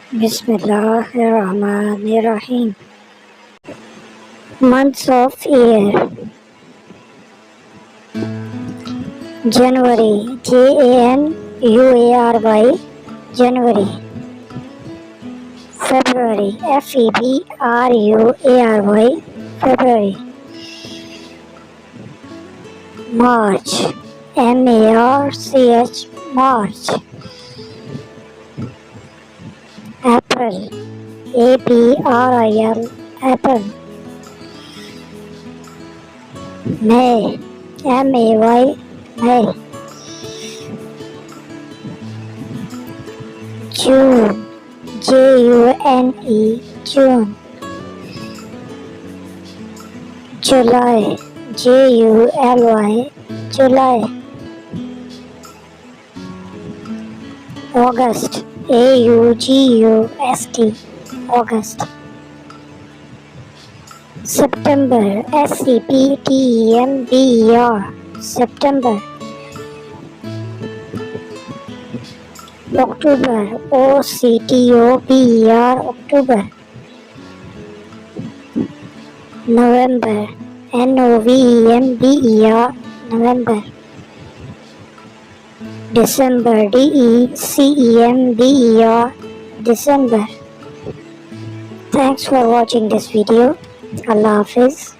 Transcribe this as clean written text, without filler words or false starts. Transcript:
Bismillahirrahmanirrahim. Months of year. January. January. January. February. February. February. March. March. March. April. April. April. May. May. May. June. June. June. July. July. July. August. August. August. September. September. September. October. October. November. November. December. December. Thanks for watching this video. Allah Hafiz.